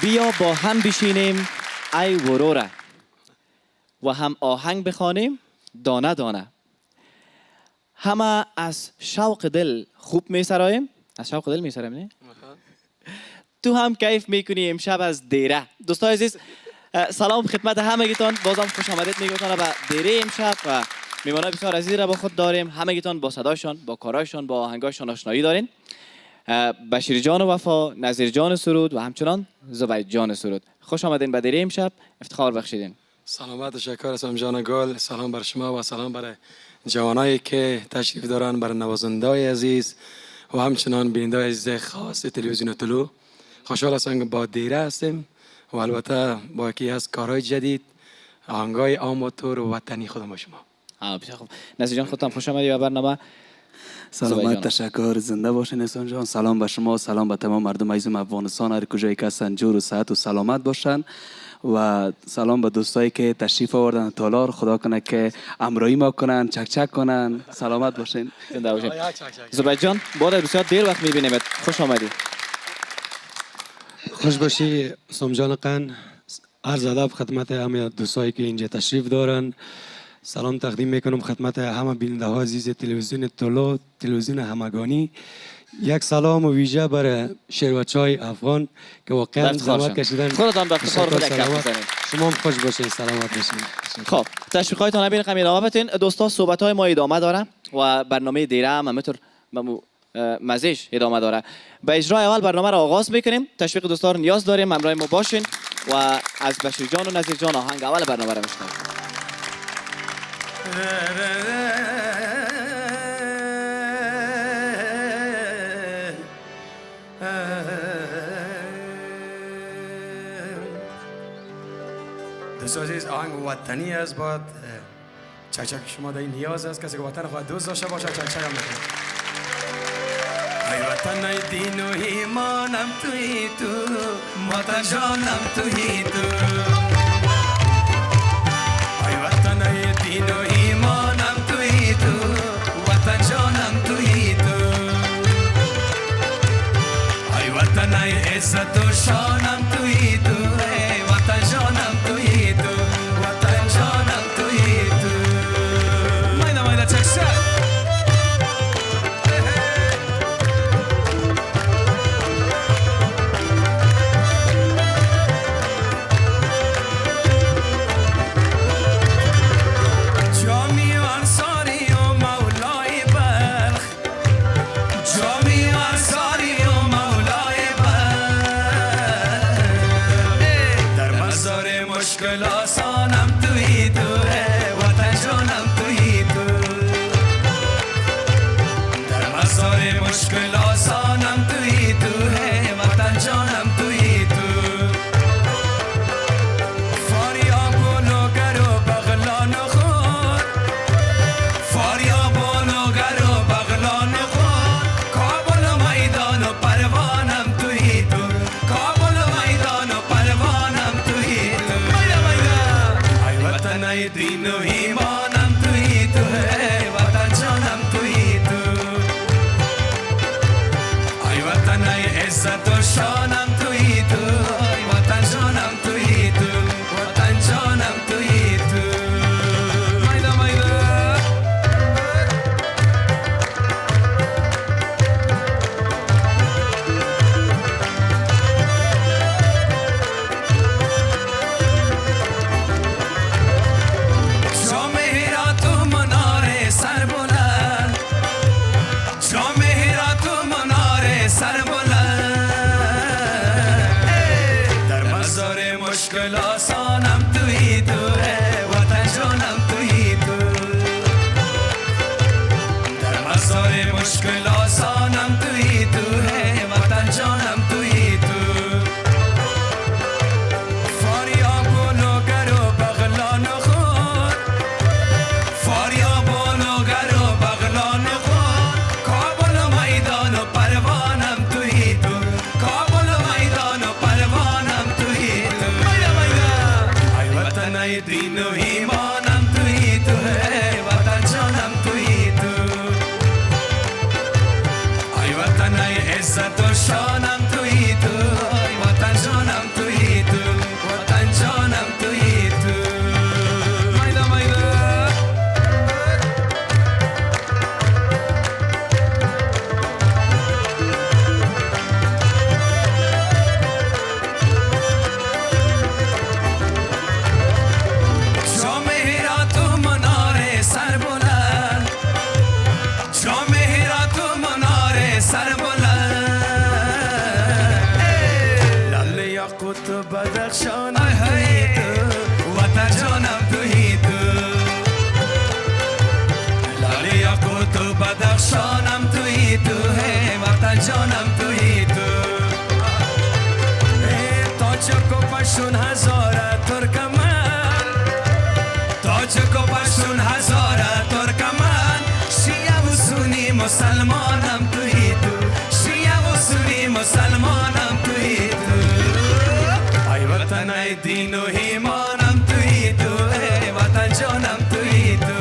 بیا با هم بشینیم ای وروره و هم آهنگ بخوانیم دانه دانه. همه از شوق دل خوب میسراییم. از شوق دل میسراییم نه؟ تو هم کیف میکنی امشب از دیره. دوستای عزیز سلام خدمت همگیتان، بازم خوش آمدید میگوتان به دیره امشب و میمانای بسیار عزیزی را با خود داریم. همگیتان با صدایشان، با کارایشان، با آهنگایشان آشنایی دارین. بشیر جان وفا، نظیر جان سرود و همچنان زبید جان سرود. خوش آمدین به دیره امشب، افتخار بخشیدین. سلامت و شکر هستم جان گل. سلام بر شما و سلام برای جوانایی که تشریف دارن، برای نوازنده‌های عزیز و همچنان بیننده‌های عزیز خاص تلویزیون طلوع. خوشحال هستم که با دیره هستیم و البته با یکی از کارهای جدید، آهنگای آماتور و وطنی خودم با شما. بسیار خوب. نظیر جان خودتان خوش آمدید به برنامه. سلامت، تشکر، زنده باشین احسان جان. سلام به شما، سلام به تمام مردم عزیزم افغانستان، هر کجایی که هستن جور و صحت و سلامت باشن و سلام به دوستایی که تشریف آوردن تالار. خدا کنه که همراهی ما کنن، چک کنن. سلامت باشین، زنده باشین. زبید جان بعد بسیار دیر وقت می‌بینیم، خوش آمدید. خوش باشی سمجان قن. عرض ادب خدمت همه دوستایی که اینجا تشریف دارن. سلام تقدیم میکنم خدمت همه بیننده ها عزیز تلویزیون طلوع، تلویزیون همگانی. یک سلام و ویژه برای شیروچای افغان که واقعا زحمت کشیدن. خودتان به افتخار خود یک کف بزنید. شما هم خوش باشین، سلامت باشین. خب تشویقاتون نبین قمی ادامه بدین. دوستا صحبت های ما ادامه داره و برنامه دیره هم همینطور مزیش ادامه داره. به اجرای اول برنامه را آغاز میکنیم. تشویق دوستا رو نیاز داریم، همراه ما باشین و از بشیر جان و نظیر جان آهنگ اول برنامه را میشنویم. دوست عزیز آهنگ وطنی است، باید چک شما در این نیاز است کسی که وطن خواهد دوست داشته باشه چک هم میکنه. ای وطن ای دین و ایمانم توی تو، وطن جانم توی تو. ای وطن ای دین و ایمانم توی تو، وطن جانم توی تو. ای وطن ای عزت و شانم توی تو، ای وطن جانم توی تو، وطن جانم توی تو. مایده چکسر عزت و شانم تویی تو، وطن جانم تویی تو، وطن جانم تویی تو. مایدا مایدا جامعه را تو منار سر بلند، جامعه را تو منار سر بلند، لال یاقوت و بدخشان تویی تو، وطن جانم تویی تو، لال یاقوت و بدخشانم تویی تو، وطن جانم تویی تو. تاجک و پشتون هزاره ترکمن، تاجک و پشتون هزاره ترکمن، شیعه و سنی مسلمانم تویی تو، شیعه و سنی مسلمانم تویی تو. ای وطن ای دین و ایمانم تویی تو، ای وطن جانم تویی تو.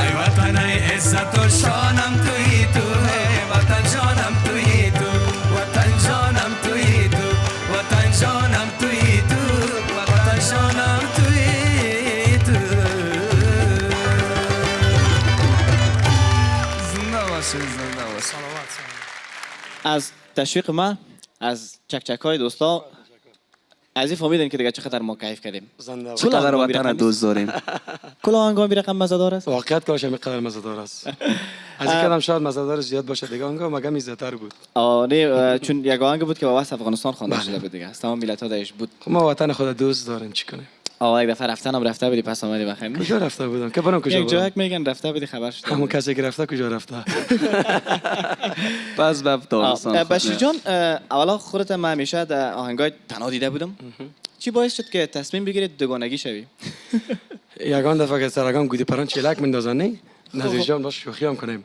ای وطن ای عزت و شانم تویی تو، ای وطن جانم تویی تو، وطن جانم تویی تو، وطن جانم تویی تو، وطن جانم تویی تو. زنده باشید، زنده باشید. از تشویق ما از چکچک های دوستا از این فهمیدین که دیگه چقدر ما کیف کردیم. زنده باشید. چقدر وطن دوست داریم. کل آهنگام رقم مزه‌دار است. واقعیت کارش هم اینقدر مزه‌دار است. از این کلام شاید مزه‌دار زیاد باشه دیگه آنگاه مگه میزه‌تر بود. نه چون یک آهنگ بود که با واسه افغانستان خوانده شده بود دیگه. از تمام ملت‌ها درش بود. خب ما وطن خود دوست داریم چی کنیم. یک دفعه رفتنم رفته بودی پس آمدی بخیر. کجا رفته بودم که برام کجا یک بودم. جایی میگن رفته بودی خبر شد. همون کسی که رفته کجا رفته. پس به افغانستان. بشیر جان اولا خودت من همیشه در آهنگای تنها دیده بودم. چی باعث شد که تصمیم بگیرید دوگانگی شوی؟ یگان دفعه که سرگام گودی پران چیلک مندازن نه نزیز جان باش شوخی هم کنیم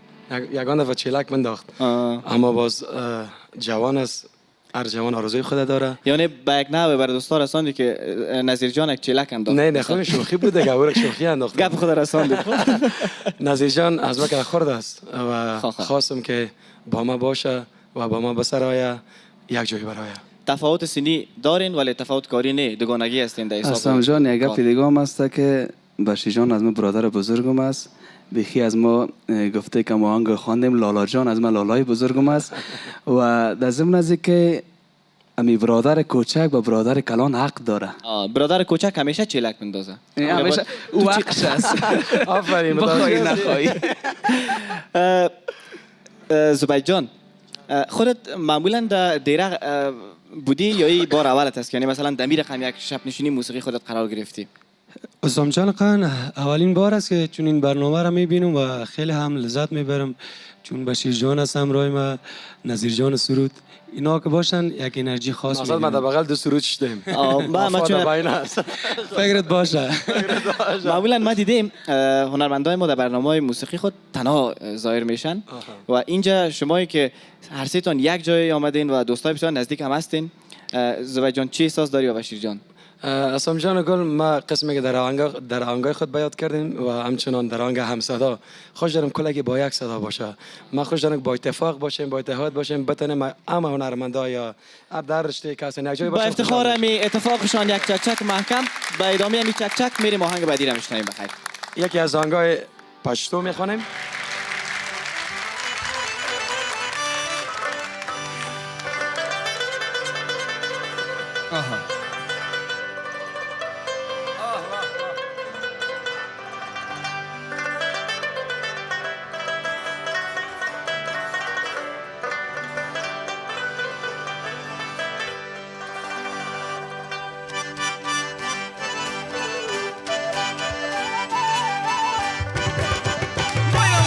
یگان دفعه چیلک منداخت اما باز جوان است هر جوان آرزوی خود داره یعنی با یک نوع بر دوستا رساندی که نظیر جان یک چیلک انداخت. نه خب شوخی بود دیگه اون شوخی انداخت گپ خود رساندی. نزیز جان از وقت خورد است و خواه. خواستم که با ما باشه و با ما بسرایه یک جایی برایه. تفاوت سنی دارین ولی تفاوت کاری نه دوگانگی هستین در حساب. اسلام جان یک گپ دیگه هم است که بشیر جان از ما برادر بزرگم است. بخی از ما گفته که ما آهنگ خواندیم لالا جان از ما لالای بزرگم است و در ضمن از که امی برادر کوچک و برادر کلان حق داره. برادر کوچک همیشه چیلک میندازه. همیشه وقتش است. آفرین بخوای نخوای. زبید جان خودت معمولا در دیره بودی یا این بار اولت است یعنی مثلا دمیر رقم یک شب نشینی موسیقی خودت قرار گرفتی؟ اسلام جان قان اولین بار است که چون این برنامه را میبینم و خیلی هم لذت میبرم چون بشیر جان است همراه ما نظیر جان سرود اینا که باشن یک انرژی خاص مثلا ما در بغل دو سرود شدیم ما چون بین است فکرت باشه معمولا ما دیدیم هنرمندای ما در برنامه‌های موسیقی خود تنها ظاهر میشن و اینجا شمایی که هر سه تان یک جای آمدین و دوستای بسیار نزدیک هم هستین زبید جان چی احساس داری و بشیر جان؟ اسلام جان گل ما قسمی که در آهنگای خود بیان کردیم و همچنان در آهنگ هم صدا خوش دارم کلا که با یک صدا باشه ما خوش دارم با اتفاق باشیم با اتحاد باشیم بتونیم اما هنرمندا یا در رشته کسی یک جای با باشه افتخار امی اتفاقشان یک چکچک محکم با ادامه امی چکچک میریم آهنگ بعدی را میشنویم بخیر. یکی از آهنگای پشتو میخوانیم Bueno,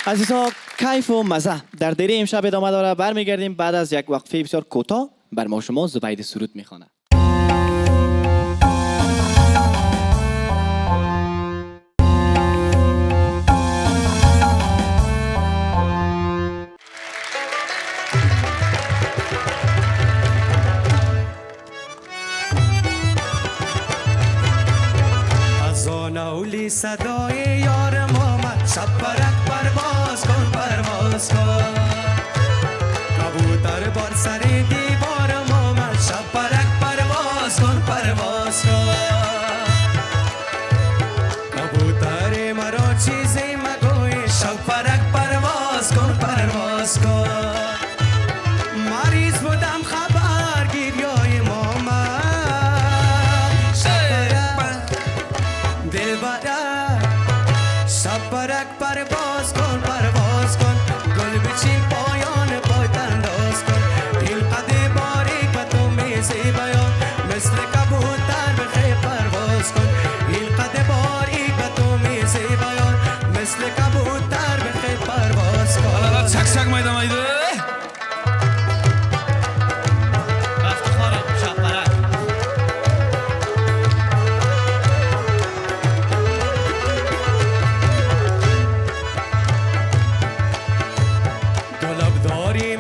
عزیزها کیف و مزه در دیره امشب ادامه داره. برمیگردیم بعد از یک وقفه بسیار کوتاه. بر ما شما زبید سرود میخوانه. از آن اولی صدای یارم آمد شب برک پرواز کن پرواز کن کبوتر بار سر دیوارم آمد شب برک پرواز کن پرواز کن کبوتر مرا چیزی مگوی شب برک پرواز کن پرواز کن مریض بودم خبر گیریای مامد شبرک پرواز کن پرواز کن گل بچین پایان پای تنداز کن این قد باریک و تو میزی بیان مثل کبوتر بخی پرواز کن این قد باریک و تو میزی بیان مثل کبوتر بخی پرواز کن چک چک مایده مایده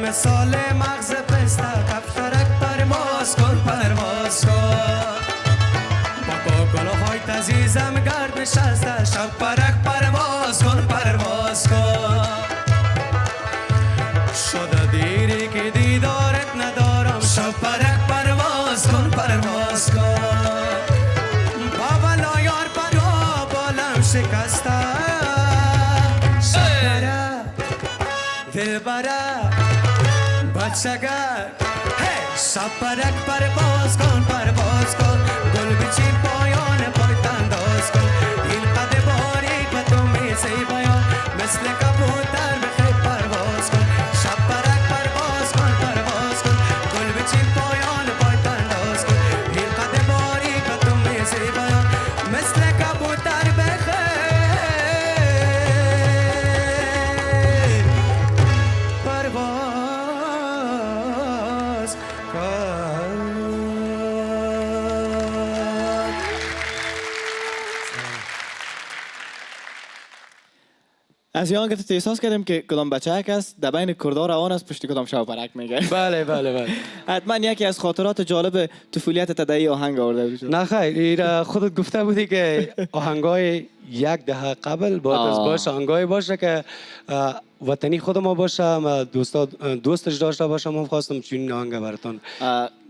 مثال مغز پسته کفترک پرواز کن پرواز کن با گلوهای عزیزم گرد نشسته شب پرک پرواز کن پرواز کن شده دیری که دیدارت ندارم شب پرک پرواز کن پرواز کن بابا لایار پروا بالم شکسته شب پرک دل برک بچگر شب پرک پرواز کن پرواز کن گل بچین پایان پای تنداز کن این قد باریک و تو میزی بیان مثل کبوتر بخی پرواز کن شب پرک پرواز کن پرواز کن گل بچین پایان پای تنداز کن این قد باریک و تو میزی بیان مثل کبوتر بخی پرواز از یان گفت احساس کردیم که کدام بچه است در بین کردا روان است پشت کدام شب پرک میگه. بله بله بله. حتما یکی از خاطرات جالب طفولیت تدایی آهنگ آورده بود. نه خیر ایرا خودت گفته بودی که آهنگای یک دهه قبل باشه آهنگای باشه که وطنی خود ما باشه. ما دوستش داشته باشم. من خواستم چنین آهنگ براتون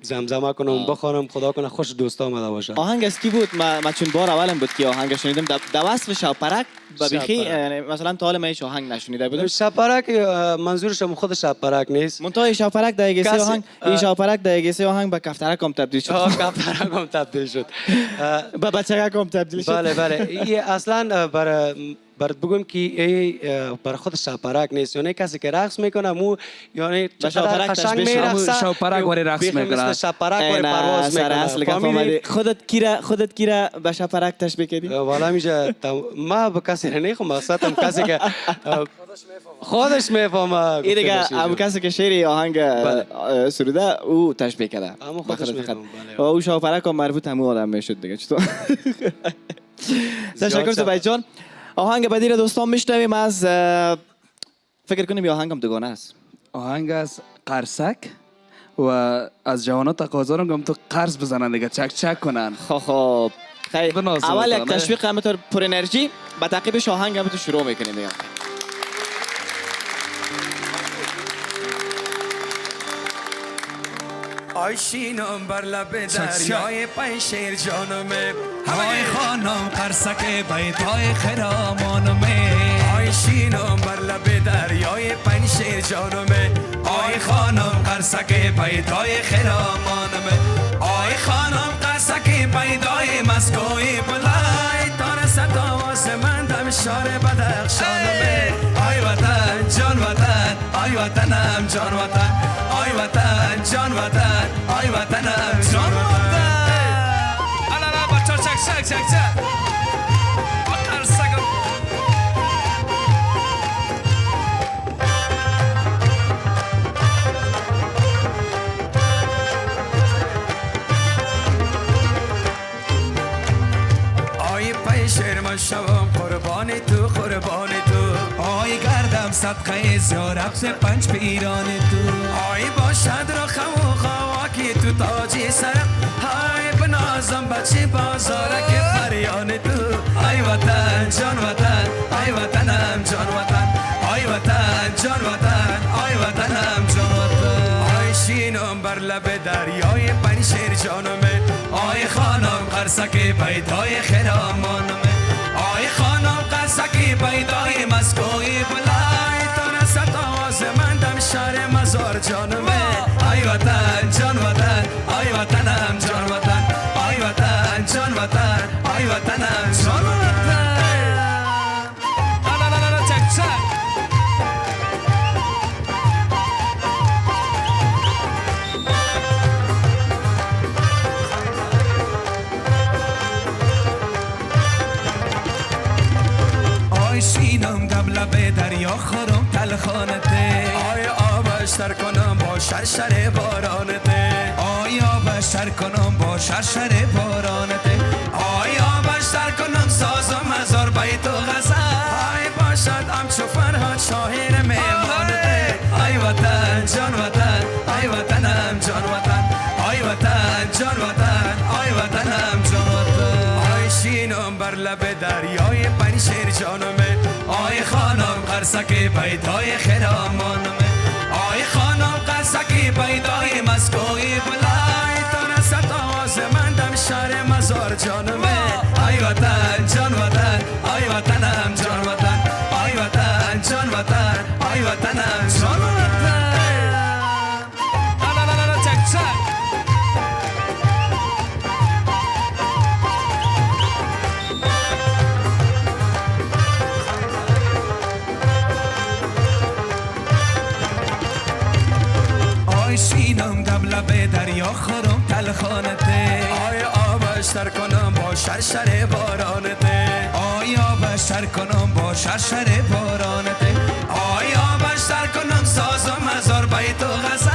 زمزمه کنم بخوانم. خدا کنه خوش دوست آمده باشه. آهنگ از کی بود؟ ما چون بار اولم بود که آهنگ شنیدم. در وصف شبپرک ببیخی مثلا تا حالا من هیچ آهنگ نشنیده بودم. شبپرک منظورشم خود شبپرک نیست. منتهای شبپرک در یک آهنگ این شبپرک در یک آهنگ به کفترک هم تبدیل شد. کفترک هم تبدیل شد. به بچگک هم تبدیل شد. بله بله. این اصلا برات بگم که برای خود شبپرک نیست. یعنی کسی که رقص میکنه مو یعنی چقدر قشنگ میرقصه. شبپرک وری رقص میکنه. شبپرک وری پرواز میکنه. خودت کیره به شبپرک تشبیه کردی؟ والا میشه ما به کسی نمیخوام. مقصدم کسی که خودش میفهمه. این دیگه هم کسی که شعر آهنگ سروده او تشبیه کرده. اما خودش میفهمه. او شبپرک هم مربوط همون آدم میشد دیگه. چطور؟ تشکر زبید جان. آهنگ بعدی را دوستان میشنویم از فکر کنیم یا آهنگم دوگانه است. آهنگ از قرصک و از جوانات تقاضا رو میگم تو قرض بزنن دیگه چک چک کنن. خب خیلی اول یک بکنه. تشویق همینطور پر انرژی با تعقیبش آهنگ همینطور شروع میکنیم دیگه. آیشینم بر لب دریای پنشیر جانمه های خانم قرصک بیتای خرامانمه آیشینم بر لب دریای پنشیر جانمه آی خانم قرصک بیتای خرامانمه آی خانم قرصک بیتای مسکوی بلای تارست آواز من دم شار بدخشانمه آی وطن جان وطن آی وطنم جان وطن آی وطن جان وطن آی وطنم جان وطن الا بچه چک چک چک چک صدقه زیارت پنج پیران تو آی باشد را خم و خواکی تو تاجی سرم های بنازم بچه بازاره که پریان تو ای وطن جان وطن ای وطنم جان وطن ای وطن جان وطن ای وطنم جان وطن ای شینم بر لب دریای پنشیر جانمه آی خانم قرصک پیدای خرامانمه آی خانم قرصک پیدای مسکوی بلای تو نست آواز من دم شهر مزار جانمه ای وطن جان وطن ای وطنم جان وطن ای وطن جان وطن ای وطنم جان وطن چک چک آی شینم دم لب دریا خورم تلخانته آی آبش تر کنم با شرشر بارانته آی آبش تر کنم با شرشر بارانته آی آبش تر کنم سازم هزار بیت و غزل آی باشد همچو فرهاد شاهر میمانته آی وطن جان وطن آی وطنم جان وطن آی وطن جان وطن آی وطنم جان وطن آی شینم بر لب دریای پنشیر جانمه آی خانم قرصک پیدای خرامانمه آی خانم قرصک پیدای مسکوی بلای تو نست آواز من دم شهر مزار جانمه آی وطن جان وطن آی وطنم جان وطن آی وطن جان وطن آی وطنم جان وطن چک چک آی شینم دم لب دریا خورم تلخانته آی آبش تر کنم با شرشر بارانته آی آبش تر کنم با شرشر بارانته آی آبش تر کنم سازم هزار بیت و غزل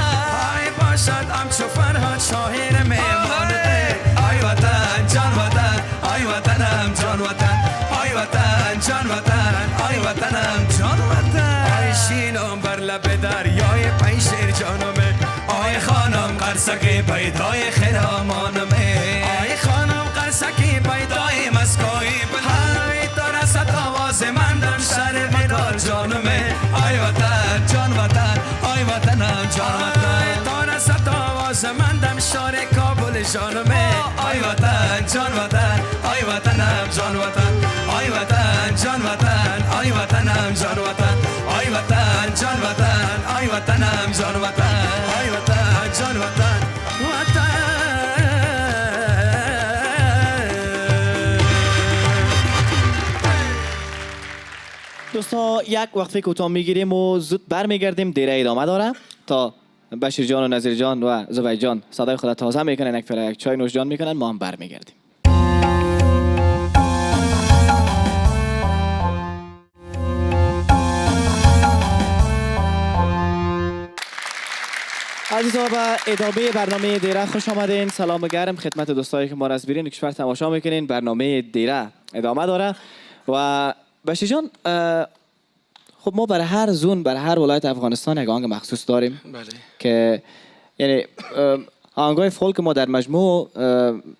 آی باشد همچو فرهاد شاهر میمانته آی وطن جان وطن آی وطنم جان وطن آی وطن جان وطن آی وطنم جان وطن آی شینم بر لب دریای پنشیر جانمه آی خانم قرصک پیدای خرامانمه آی خانم قرصک پیدای مسکوی بلای تو رسد آواز من دم شهر مدار جانمه آی وطن جان وطن آی وطنم جان وطن تو رسد آواز من دم شهر کابل جانمه آی وطن جان وطن آی وطنم جان وطن آی وطن جان وطن آی وطنم جان وطن آی وطن جان وطن آی وطنم جان وطن آی وطن جان وطن وطن دوستا یک وقفه کوتاه میگیریم و زود برمیگردیم. دیره ادامه داره تا بشیر جان و نظیر جان و زبیر جان صدای خود تازه میکنن، یک فعلا یک چای نوش جان میکنن، ما هم برمیگردیم. عزیزا به ادامه برنامه دیره خوش آمدین. سلام گرم خدمت دوستایی که ما را از بیرون کشور تماشا میکنین. برنامه دیره ادامه داره و بشیر جان، خب ما برای هر زون، برای هر ولایت افغانستان یک آهنگ مخصوص داریم. بله. که یعنی آهنگای فولک ما در مجموع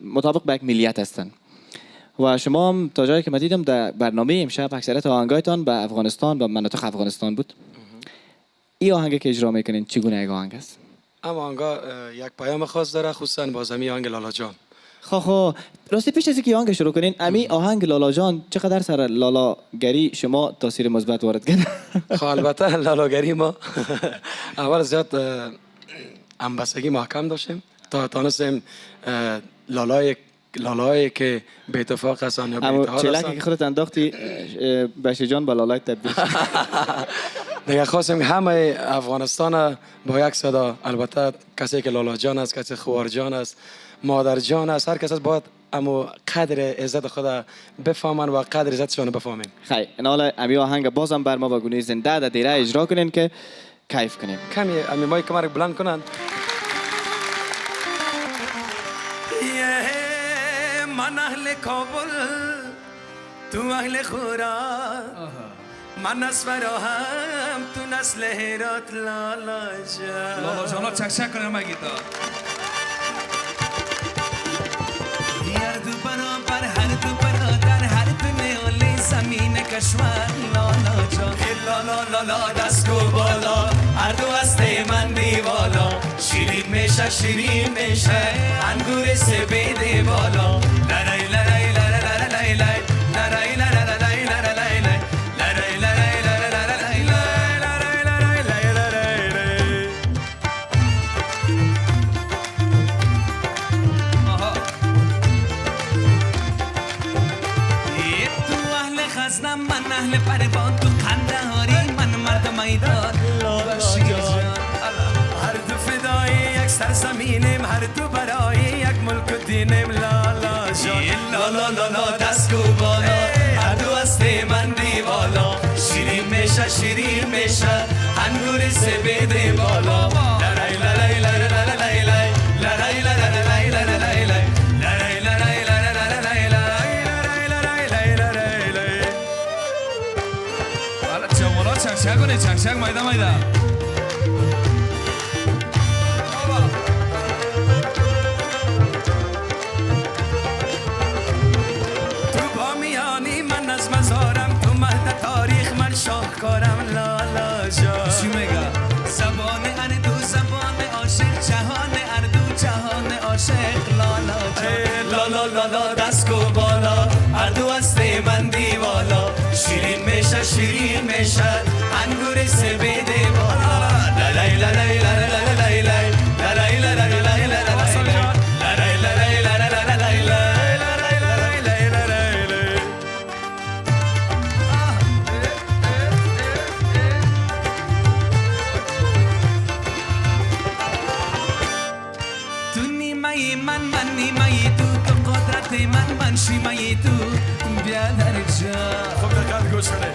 مطابق به یک ملیت هستن و شما هم تا جایی که من دیدم در برنامه امشب اکثریت آهنگایتان به افغانستان و مناطق افغانستان بود. این آهنگی که اجرا میکنین چگونه یک آهنگ است؟ اما آنگاه یک پیام خاص داره، خصوصا با زمین آهنگ لالا جان. خب راستی پیش از اینکه آهنگ شروع کنین، امی آهنگ لالا جان چقدر سر لالاگری شما تاثیر مثبت وارد کرد؟ خب البته لالاگری ما اول زیاد همبستگی محکم داشتیم تا تانستیم لالایی که به اتفاق هستن یا به اما اتحاد چلکی هستن. که خودت انداختی بشیر جان با لالای تبدیل شد. دیگه خواستیم همه افغانستان با یک صدا، البته کسی که لالا جان است، کسی خوار جان است، مادر جان است، هر کس است باید اما قدر عزت خود بفهمن و قدر عزتشان بفهمیم. خیلی حالا امی آهنگ بازم بر ما با گونه زنده در دیره اجرا کنین که کیف کنیم. کمی امی مای کمر بلند کنن. من اهل کابل تو اهل خورا من از فراهم تو نسل هرات لالا جان لالا جانا چک چک کنیم مگیتا هر دو برابر هر دو برادر هر دو نیالی زمین کشور لالا جان لالا لالا دست کو بالا هر دو هسته من دیوالا شیرین میشه شیرین میشه انگور سبیده بالا لرای لرای لرای لرای لرای لرای لرای من اهل پروان تو قندهاری من مرد میدان بشیر جان هر دو فدایی یک سرزمینیم هر دو برای یک ملک و دینیم لالا جان لالا لالا دست کو بالا هر دو هسته من دیوالا شیرین میشه شیرین میشه انگور سبیده بالا لرای لرای لرای لرای لرای لرای لرای لرای لرای چک چک کنید چک چک مایده مایده تو بامیانی من از مزارم تو مهد تاریخ من شاهکارم لالا جان چی میگه؟ زبان اردو زبان عاشق جهان اردو جهان عاشق لالا جان لالا لالا دست کو بالا اردو هسته من دیوالا شیرین میشه شیرین میشه انگور سبیده بالا لای لای لای لای لای لای لای لای من شیمایی تو بیا در جا خب دقیقت گوش کنه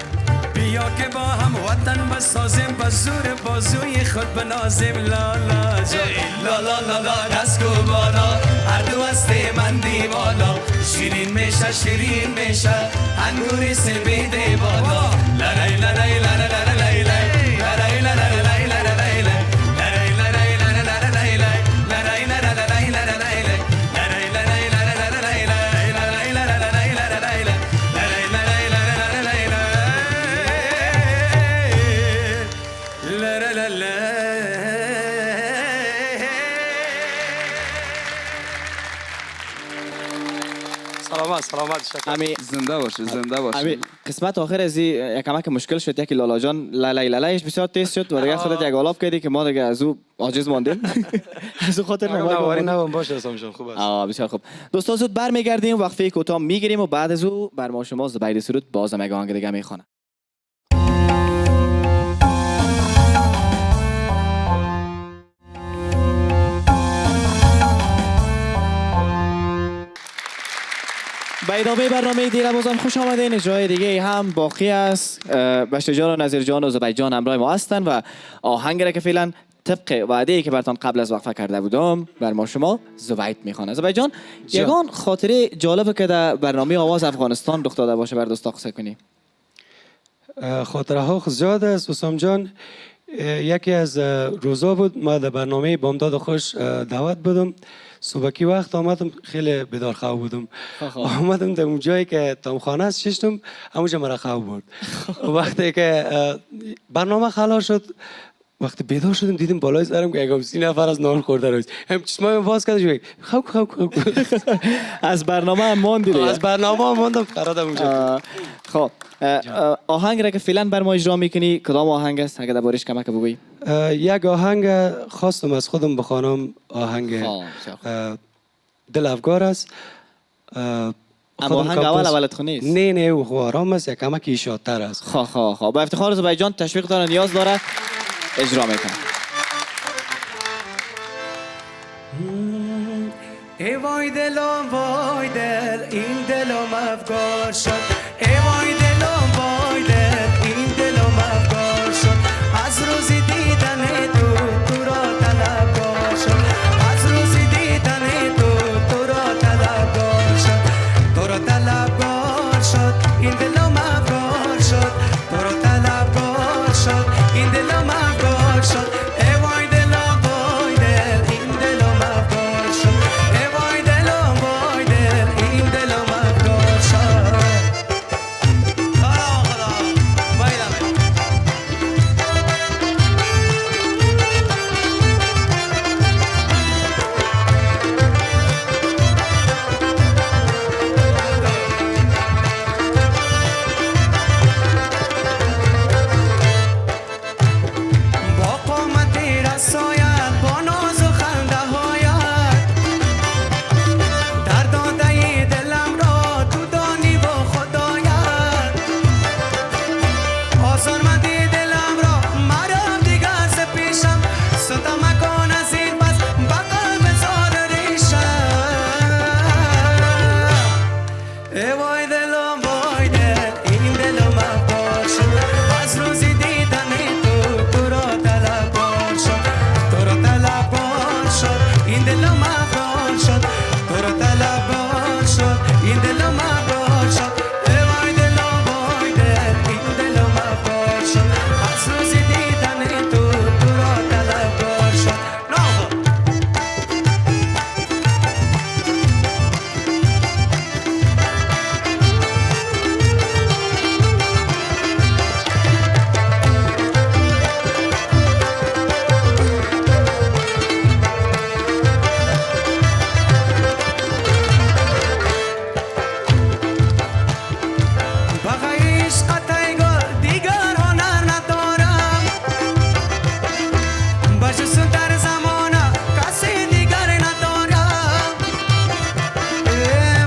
بیا که با هم وطن بسازیم با زور بازوی خود بنازیم لالا جا لالا لالا دست کو بالا هر دو هسته من دیوالا شیرین میشه شیرین میشه انگور سبیده بالا لرای لرای لرای لرای لرای لرای لرای سلامت شکر امی زنده باشه زنده باشه امی قسمت آخر از یک کمک مشکل شد یکی لالا جان لای لایش بسیار تیز شد و دیگه خودت یک آلاف کردی که ما دیگه از او عاجز ماندیم از او خاطر نواری نمایی نبام باشه اسام جان خوب است بسیار خوب دوستان زود برمیگردیم وقتی کوتاه میگیریم و بعد از او بر ما شما زبیر سرود باز هم یک آهنگ دیگه میخوانه به ادامه برنامه دیگر بازم خوش آمدین. جای دیگه هم باقی است. بشر جان و نظیر جان و زبیر جان همراه ما هستن و آهنگ را که فعلا طبق وعده‌ای که براتون قبل از وقفه کرده بودم بر ما شما زبید میخوانه. زبیر جان یگان خاطره جالبه که در برنامه آواز افغانستان رخ داده باشه بر دوستا قصه کنی. خاطره ها زیاد است حسام جان. یکی از روزا بود ما در برنامه بامداد خوش دعوت بودم. صبحی وقت آمدم خیلی بیدار خواب بودم. آمدم در اون جایی که تامخانه است ششتم همونجا مرا خواب برد. وقتی که برنامه خلاص شد وقتی بیدار شدم دیدم بالای سرم که یکم 30 نفر از نان خورده روز هم چشمایم باز کرد خواب از برنامه هم ماندی. از برنامه هم ماندم فرادم اونجا. خب آهنگ را که فعلا بر ما اجرا میکنی کدام آهنگ است اگه دربارش کمک بگویی؟ یک آهنگ خواستم از خودم بخوانم. آهنگ دل افگار است. اما آهنگ اولت خو نیست؟ نه او خو آرام است یک کمک ایشادتر است. خواه با افتخار زبیر جان تشویق داره نیاز داره اجرا میکنه. ای وای دلم وای دل این دلم افگار شد ای وای دلم وای دل این دلم افگار شد از روزی دیدن تو را طلبکار شد از روزی دیدن تو را طلبکار شد تو را طلبکار شد این دلم افگار شد تو را دلم افغان شد تو رو طلبان شد این دلم افغان شد ای وای دلم وای دل این دلم افغان شد از روز دیدن تو تو رو طلبان شد ناغا بغیش قطعی گل دیگر هنر ندارم بجسون در زمانه کسی دیگر ندارم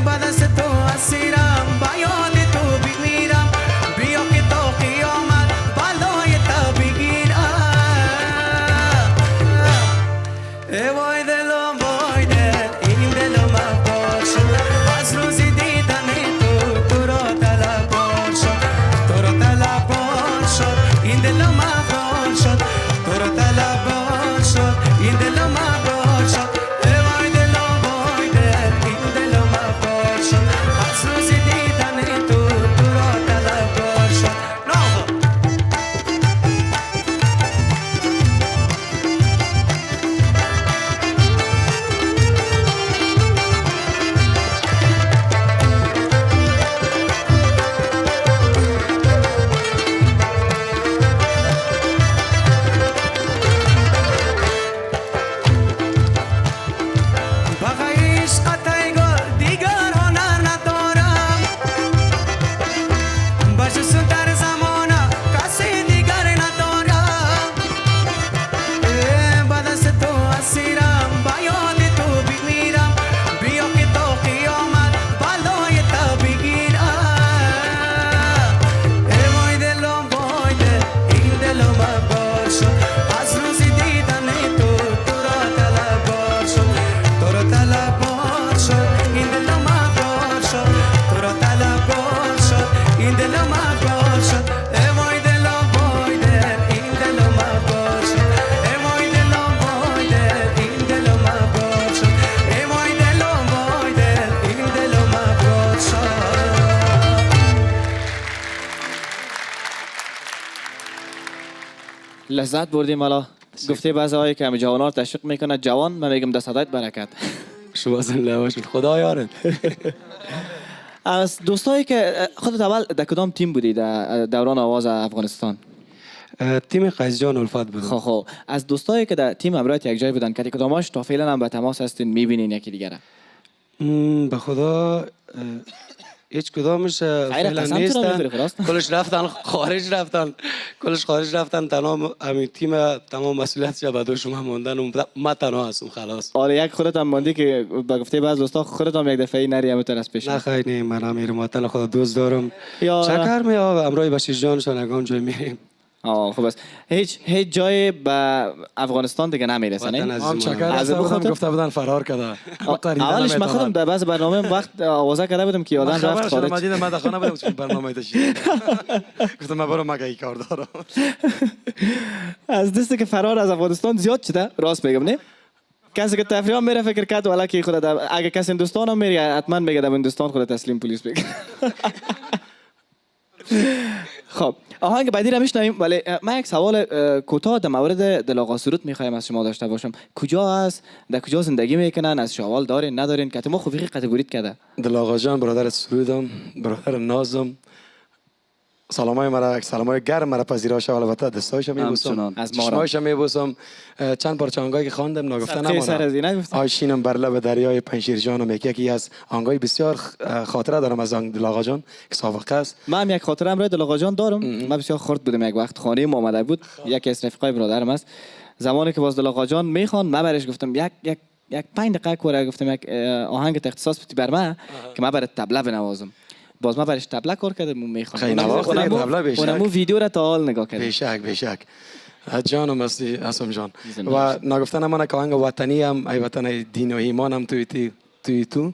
بعد از تو اسیرم با یاد تو بمیرم بیا که تو قیامت بالای تو بگیرم ای وای دلم وای دل این دلم افغان شد از روزی دیدن تو رو طلبان شد تو رو طلبان شد این دلم افغان شد تو رو طلبان شد این دلم افغان شد ای وای دلم وای دل این دلم افغان شد از روزی دیدن تو رو طلبان شد ناغا بغیش قطعی گل دیگر هنر ندارم بجسون در زمانه کسی دیگر ندارم بعد از تو اسیرم با یاد تو بمیرم بیا که تو قیامت بالای تو بگیرم ای وای دلم وای دل این دلم افغان شد از روزی دیدن تو تو را طلبان شد تو را طلبان شد این دلم افغان شد تو را طلبان شد این دلم افغان شد ای وای دلم وای دل این دلم افغان شد ای وای دلم وای دل این دلم افغان شد ای وای دلم وای دل این دلم افغان شد لذت بردیم. حالا گفته بعضی هایی که همه جوان ها تشویق میکنه جوان، من میگم دست صدایت برکت. شما زنده باشید، خدا یارت. از دوستایی که خودت اول در کدام تیم بودی در دوران آواز افغانستان؟ تیم قیزجان الفت بود. خب از دوستایی که در تیم امرایت یک جای بودن که کداماش تا فعلا هم به تماس هستین میبینین یکی دیگره؟ به خدا هیچ کدامش فعلا قسم تو رو می‌ذاری خلاص؟ نیستن. کلش رفتن خارج رفتن. تمام همین تیم تمام مسئولیتش به دو شما موندن و من تنها هستم خلاص. آره یک خودت هم ماندی که با گفته بعض دوستا خودت هم یک دفعه نری همون طرف پیش. نه خیلی من هم میرم وطن خدا دوست دارم. یا چکر می امروز بشیر جانشان اگام جای میریم. خب بس هیچ جای به افغانستان دیگه نمیرسه نه؟ هم چکر از بودم گفته بودن فرار کرده. اولش من خودم در بعض برنامه وقت آوازه کرده بودم که یادم رفت خارج. من دیدم من در خانه بودم که برنامه داشتم. گفتم من برو مگه ای کار دارم. از دسته که فرار از افغانستان زیاد شده، راست میگم نه؟ کسی که تفریح هم میره فکر کرد والا که خود اگه کسی هندوستان هم میره حتما میگه در هندوستان خود تسلیم پلیس بگه. خب آهنگ بعدی را میشنویم، ولی من یک سوال کوتاه در مورد دل آقا سرود میخوایم از شما داشته باشم. کجا است؟ در کجا زندگی میکنن؟ از شوال دارین ندارین؟ که ما خوبی قطعیت کرده. دل آقا جان برادر سرودم، برادر نازم. سلامای مرا، سلامای گرم مرا پذیراش، البته دستایش میبوسم، از چشمایش میبوسم. چند پارچه آهنگایی که خواندم ناگفته نمانم. آیشینم بر لب دریای پنشیر جانم، یکی از آهنگای بسیار خاطره دارم از دل آقا جان که سابقه است. من هم یک خاطره امروز دل آقا جان دارم. من بسیار خرد بودم یک وقت خانه ما آمده بود، یکی از رفیقای برادرم است. زمانی که باز دل آقا جان میخوان، من برش گفتم یک 5 دقیقه کوره، گفتم یک آهنگ اختصاص بدی بر من که من برای طبله بنوازم. باز ما برش طبله کار کردم میخوام. اونمو ویدیو را تا حال نگاه کردم. بیشک جانم هستی اسم جان. و نگفتن من که آهنگ وطنی هم ای وطن دین و ایمان هم توی تو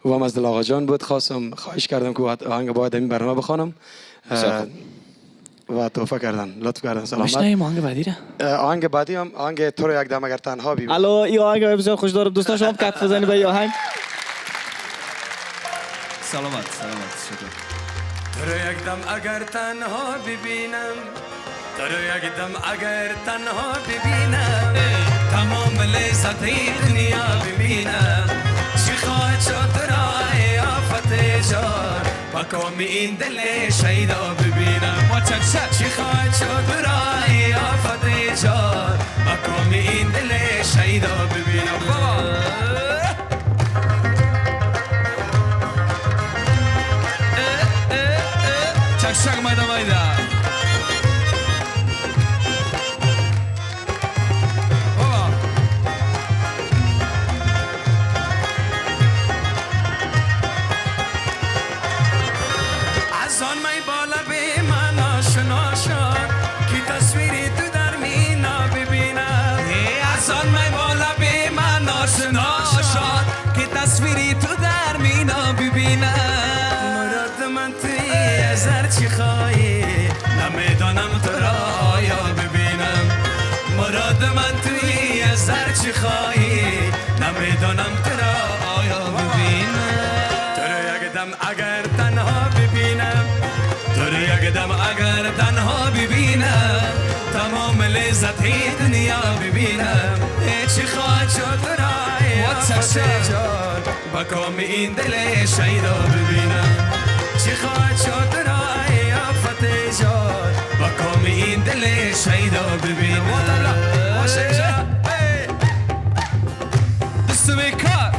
و هم از دل آقا جان بود. خواستم خواهش کردم که آهنگ باید این برنامه بخوانم. و تحفه کردن، لطف کردن. سلامت. میشنویم آهنگ بعدی را. آهنگ بعدی هم آهنگ تو رو یک دم اگر تنها ببینم. الو این آهنگ بسیار خوش دارم. دوستان شما کف بزنید به این آهنگ. سلامت شکر. تو رو یک دم اگر تنها ببینم، تو رو یک دم اگر تنها ببینم، تمام لذت دنیا ببینم. چی خواهد شد تو را ای آفت جان، با کام این دل شیدا ببینم. با چکشک. چی خواهد شد تو را ای آفت جان، با کام این دل شیدا ببینم. چکشک مایدا. از آن می بالا به من آشنا شد که تصویری تو در مینا ببینم. از آن می بالا به من آشنا شد که تصویری تو در مینا ببینم. مراد من توی از هر چی خواهی، نمیدانم تو را آیا ببینم. مراد من توی از هر چی خواهی، نمیدانم تو را آیا ببینم. تو رو یک دم اگر تنها ببینم، تو رو یک دم اگر تنها ببینم، تمام لذت دنیا ببینم. چی خواهد شد تو را ای آفت جان، با کام این دل شیدا ببینم. چی خواهد شد تو را ای آفت جان، با کام این دل شیدا ببینم. دستو به کار.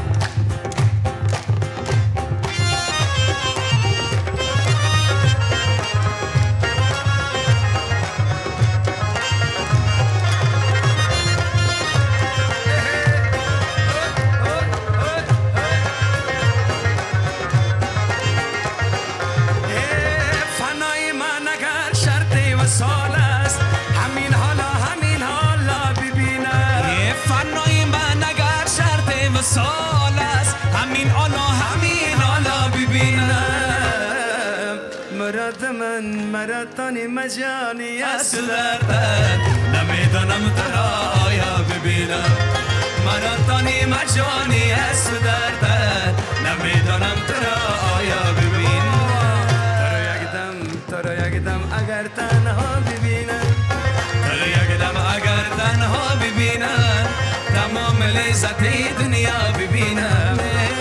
فنای من اگر شرط وصال است، همین حالا ببینم. فنای من اگر شرط وصال است، همین حالا ببینم. مراد من مراتانی مجانی است دردن، نمیدانم تو را آیا ببینم. مراتانی مجانی است دردن، نمیدانم تو را آیا ببینم. تو رو یک دم اگر تنها ببینم، تو رو یک دم اگر تنها ببینم، تمام لذت دنیا ببینم.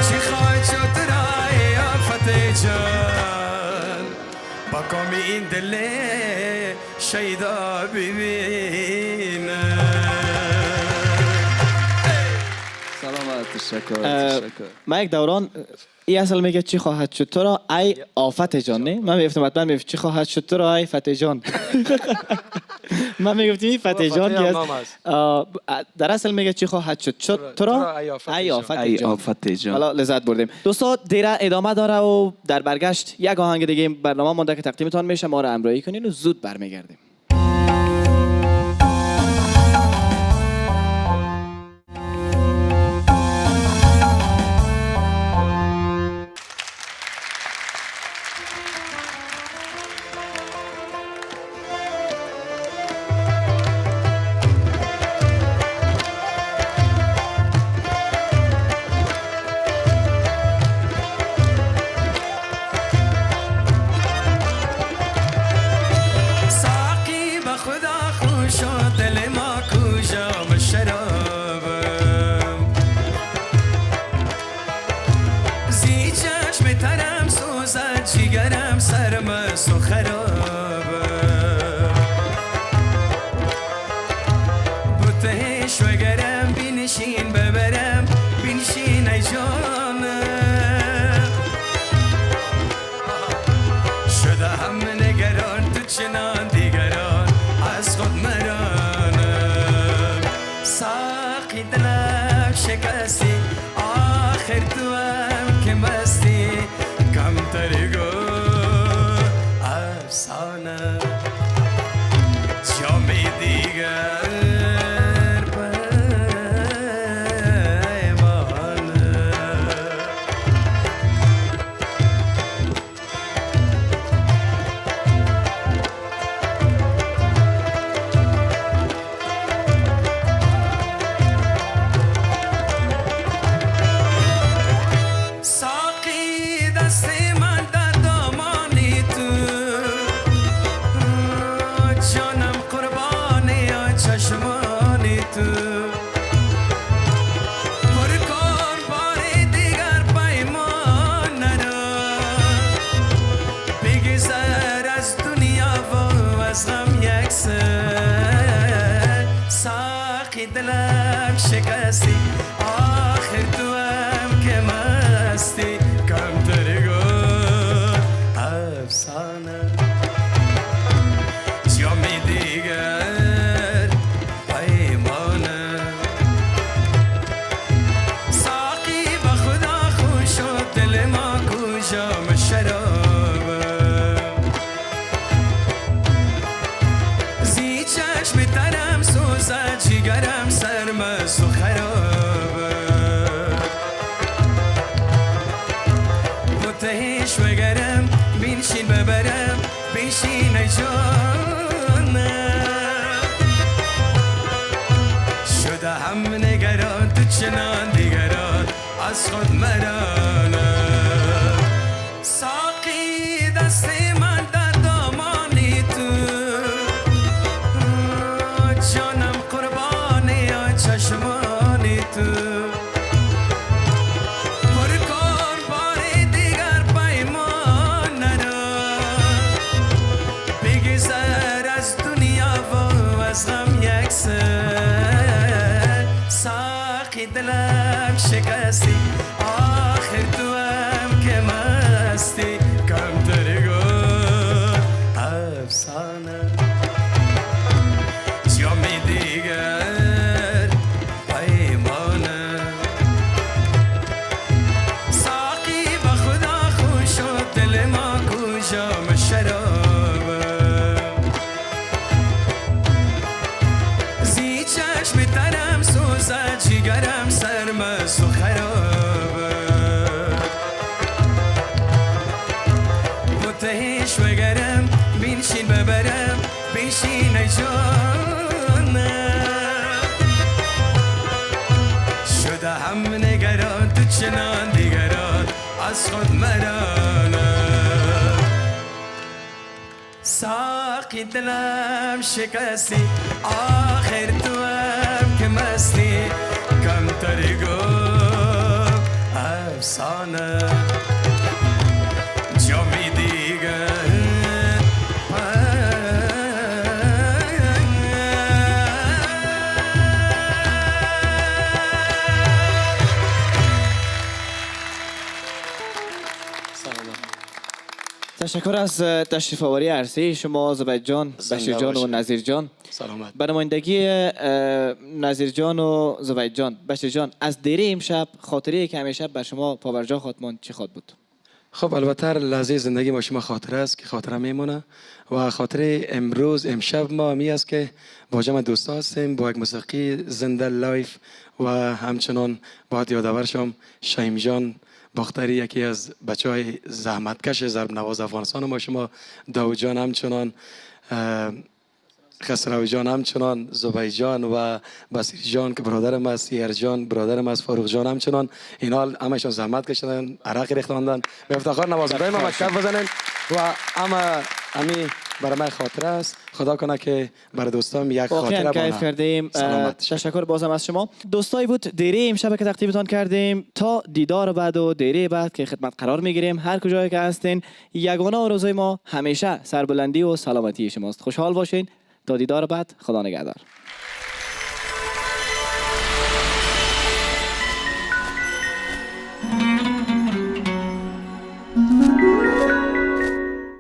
چی خواهد شد تو را ای آفت جان، با کام این دل شیدا ببینم. سلامت. تشکر. من یک دوران این اصل میگه چی خواهد شد تو را ای آفت جان. نه من میگفتم حتما میگفت چی خواهد شد تو را ای فتح جان. من میگفتم این فتح جان که در اصل میگه چی خواهد شد تو را ای آفت جان. حالا لذت بردیم دوستا. دیره ادامه داره و در برگشت یک آهنگ دیگه برنامه مونده که تقدیمتان میشه. ما را همراهی کنین و زود برمیگردیم. شکستی آخر تو هم که مستی کمتر گل افسانه جامی دیگر پیمانه ساقی با خدا خوش و دل ما کجام شرابه زی چشم ترم سوزد جگرم سرمست و خرابه متهش بگرم بینشین ببرم بینشین ای جانم شده هم نگران تو چنان دیگران از خود مرانم ساقی دست من در دامانی تو جانم قربانی چشمانی تو پر کن بار دیگر پیمان نرا بگذر از دنیا و از غم یک سر ساقی دلم شکستی آخر تو هم که مستی کمتر گل افسانه جامی دیگر پیمانه ساقی با خدا خوش و دل ما کجام شرابه زی چشم ترم سوزد جگرم سرمست و خرابه متهش بگرم بینشین ببرم بینشین ای جانم شده هم نگران تو چنان دیگران از خود مرانم ساقی دلم شکستی آخر تو هم که مستی کمتر گل افسانه جامی دیگر تشکر از تشریف آوری عرصه شما زبید جان، بشیر جان و نظیر جان. سلامت. به نمایندگی نظیر جان و زبید جان، بشیر جان، از دیره امشب خاطره که همیشه بر شما پاورجا خواهد ماند چی خواهد بود؟ خب البته لحظه زندگی ما شما خاطره است که خاطره میمونه و خاطره امروز امشب ما می است که با جمع دوستا هستیم با یک موسیقی زنده لایف و همچنان باید یادآور شم شهیم جان باختری یکی از بچهای زحمتکش ضرب نواز افغانستان ما شما داود جان همچنان خسروی جان همچنان زبید جان و بصیر جان که برادرم است سیر جان برادرم است فاروق جان همچنان اینا همشون زحمت کشیدن عرق ریختاندن به افتخار نوازنده ما مشکل بزنن و امی برای من خاطره است خدا کنه که برای دوستام یک خاطره واقعا کیف کردیم. تشکر بازم از شما. دوستایی بود دیره امشب که تقدیمتان کردیم تا دیدار بعد و دیره بعد که خدمت قرار میگیریم هر کجایی که هستین یگانه آرزوی ما همیشه سربلندی و سلامتی شماست. خوشحال باشین تا دیدار بعد. خدا نگهدار.